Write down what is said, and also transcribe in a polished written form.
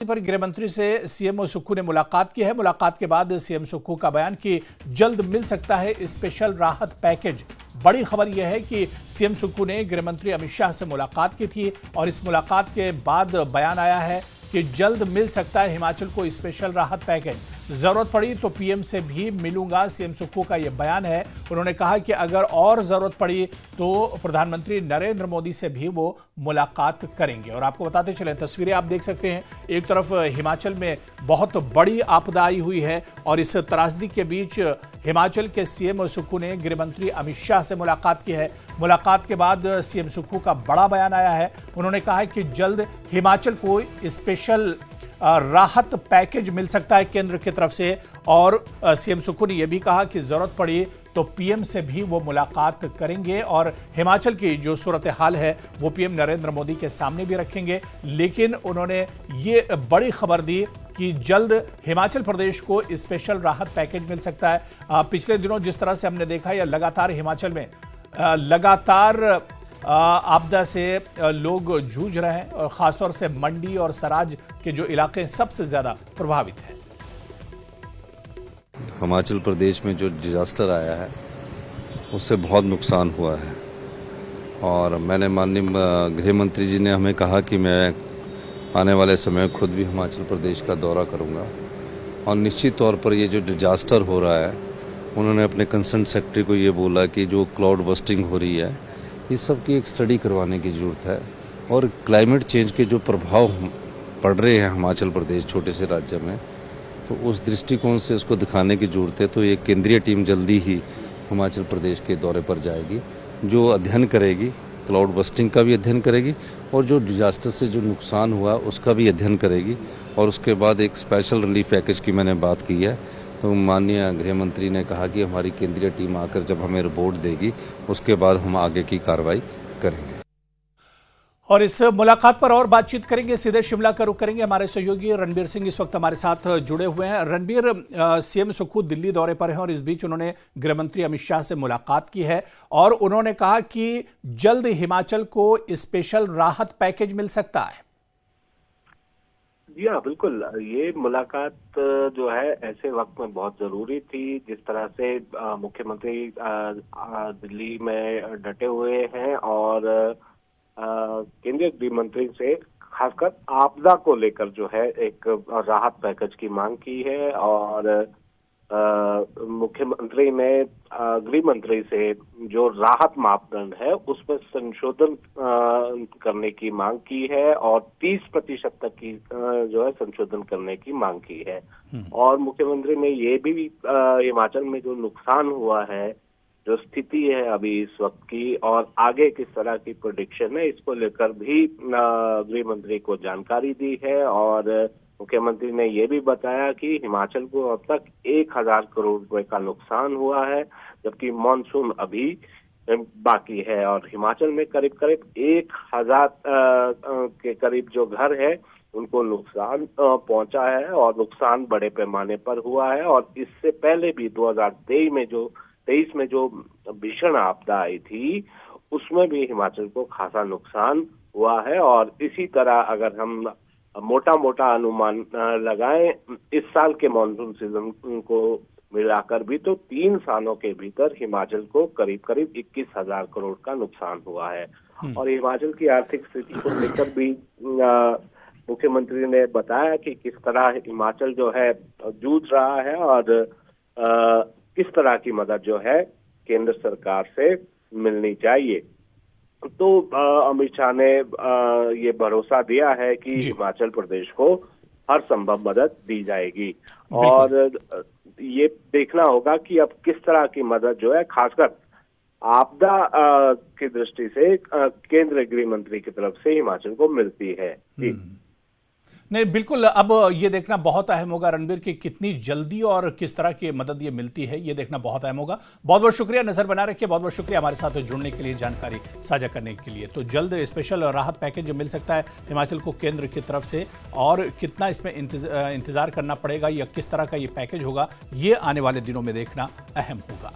पर गृह मंत्री से सीएम सुक्खू ने मुलाकात की है। मुलाकात के बाद सीएम सुक्खू का बयान कि जल्द मिल सकता है स्पेशल राहत पैकेज। बड़ी खबर यह है कि सीएम सुक्खू ने गृह मंत्री अमित शाह से मुलाकात की थी और इस मुलाकात के बाद बयान आया है कि जल्द मिल सकता है हिमाचल को स्पेशल राहत पैकेज। जरूरत पड़ी तो पीएम से भी मिलूंगा, सीएम सुक्खू का यह बयान है। उन्होंने कहा कि अगर और जरूरत पड़ी तो प्रधानमंत्री नरेंद्र मोदी से भी वो मुलाकात करेंगे। और आपको बताते चलें, तस्वीरें आप देख सकते हैं, एक तरफ हिमाचल में बहुत बड़ी आपदा आई हुई है और इस त्रासदी के बीच हिमाचल के सीएम सुक्खू ने गृह मंत्री अमित शाह से मुलाकात की है। मुलाकात के बाद सीएम सुक्खू का बड़ा बयान आया है। उन्होंने कहा है कि जल्द हिमाचल को स्पेशल राहत पैकेज मिल सकता है केंद्र की तरफ से। और सीएम सुक्खू ने यह भी कहा कि जरूरत पड़ी तो पीएम से भी वो मुलाकात करेंगे और हिमाचल की जो सूरत हाल है वो पीएम नरेंद्र मोदी के सामने भी रखेंगे। लेकिन उन्होंने ये बड़ी खबर दी कि जल्द हिमाचल प्रदेश को स्पेशल राहत पैकेज मिल सकता है। पिछले दिनों जिस तरह से हमने देखा है, लगातार हिमाचल में लगातार आपदा से लोग जूझ रहे हैं और खासतौर से मंडी और सराज के जो इलाके सबसे ज्यादा प्रभावित हैं। हिमाचल प्रदेश में जो डिजास्टर आया है उससे बहुत नुकसान हुआ है और मैंने माननीय गृह मंत्री जी ने हमें कहा कि मैं आने वाले समय खुद भी हिमाचल प्रदेश का दौरा करूंगा और निश्चित तौर पर ये जो डिजास्टर हो रहा है, उन्होंने अपने कंसर्न सेक्रेटरी को ये बोला कि जो क्लाउड बस्टिंग हो रही है इस सब की एक स्टडी करवाने की ज़रूरत है और क्लाइमेट चेंज के जो प्रभाव पड़ रहे हैं हिमाचल प्रदेश छोटे से राज्य में, तो उस दृष्टिकोण से इसको दिखाने की ज़रूरत है। तो एक केंद्रीय टीम जल्दी ही हिमाचल प्रदेश के दौरे पर जाएगी, जो अध्ययन करेगी, क्लाउड बस्टिंग का भी अध्ययन करेगी और जो डिजास्टर से जो नुकसान हुआ उसका भी अध्ययन करेगी और उसके बाद एक स्पेशल रिलीफ पैकेज की मैंने बात की है। तो माननीय गृह मंत्री ने कहा कि हमारी केंद्रीय टीम आकर जब हमें रिपोर्ट देगी उसके बाद हम आगे की कार्रवाई करेंगे। और इस मुलाकात पर और बातचीत करेंगे, सीधे शिमला का रुख करेंगे। हमारे सहयोगी रणबीर सिंह इस वक्त हमारे साथ जुड़े हुए हैं। रणबीर, सीएम सुक्खू दिल्ली दौरे पर हैं और इस बीच उन्होंने गृह मंत्री अमित शाह से मुलाकात की है और उन्होंने कहा कि जल्द हिमाचल को स्पेशल राहत पैकेज मिल सकता है। जी हाँ, बिल्कुल। ये मुलाकात जो है ऐसे वक्त में बहुत जरूरी थी। जिस तरह से मुख्यमंत्री दिल्ली में डटे हुए हैं और केंद्रीय गृह मंत्री से खासकर आपदा को लेकर जो है एक राहत पैकेज की मांग की है और मुख्यमंत्री ने गृह मंत्री से जो राहत मापदंड है उसमें संशोधन करने की मांग की है और 30% तक की जो है संशोधन करने की मांग की है। और मुख्यमंत्री ने ये भी हिमाचल में जो नुकसान हुआ है, जो स्थिति है अभी इस वक्त की और आगे किस तरह की प्रेडिक्शन है, इसको लेकर भी गृह मंत्री को जानकारी दी है। और मुख्यमंत्री ने यह भी बताया कि हिमाचल को अब तक 1000 करोड़ रुपए का नुकसान हुआ है, जबकि मॉनसून अभी बाकी है और हिमाचल में करीब करीब 1000 के करीब जो घर है उनको नुकसान पहुंचा है और नुकसान बड़े पैमाने पर हुआ है। और इससे पहले भी 2023 में जो भीषण आपदा आई थी उसमें भी हिमाचल को खासा नुकसान हुआ है। और इसी तरह अगर हम मोटा अनुमान लगाएं इस साल के मॉनसून सीजन को मिलाकर भी, तो 3 सालों के भीतर हिमाचल को करीब 21,000 करोड़ का नुकसान हुआ है। और हिमाचल की आर्थिक स्थिति को लेकर भी मुख्यमंत्री ने बताया कि किस तरह हिमाचल जो है जूझ रहा है और किस तरह की मदद जो है केंद्र सरकार से मिलनी चाहिए। तो अमित शाह ने ये भरोसा दिया है कि हिमाचल प्रदेश को हर संभव मदद दी जाएगी और ये देखना होगा कि अब किस तरह की मदद जो है खासकर आपदा की दृष्टि से केंद्रीय गृह मंत्री की तरफ से हिमाचल को मिलती है। जी नहीं, बिल्कुल। अब ये देखना बहुत अहम होगा रणबीर कि कितनी जल्दी और किस तरह की मदद ये मिलती है, ये देखना बहुत अहम होगा। बहुत बहुत शुक्रिया, नजर बना रखिए। बहुत बहुत शुक्रिया हमारे साथ जुड़ने के लिए, जानकारी साझा करने के लिए। तो जल्द स्पेशल राहत पैकेज मिल सकता है हिमाचल को केंद्र की तरफ से और कितना इसमें इंतजार करना पड़ेगा या किस तरह का ये पैकेज होगा, ये आने वाले दिनों में देखना अहम होगा।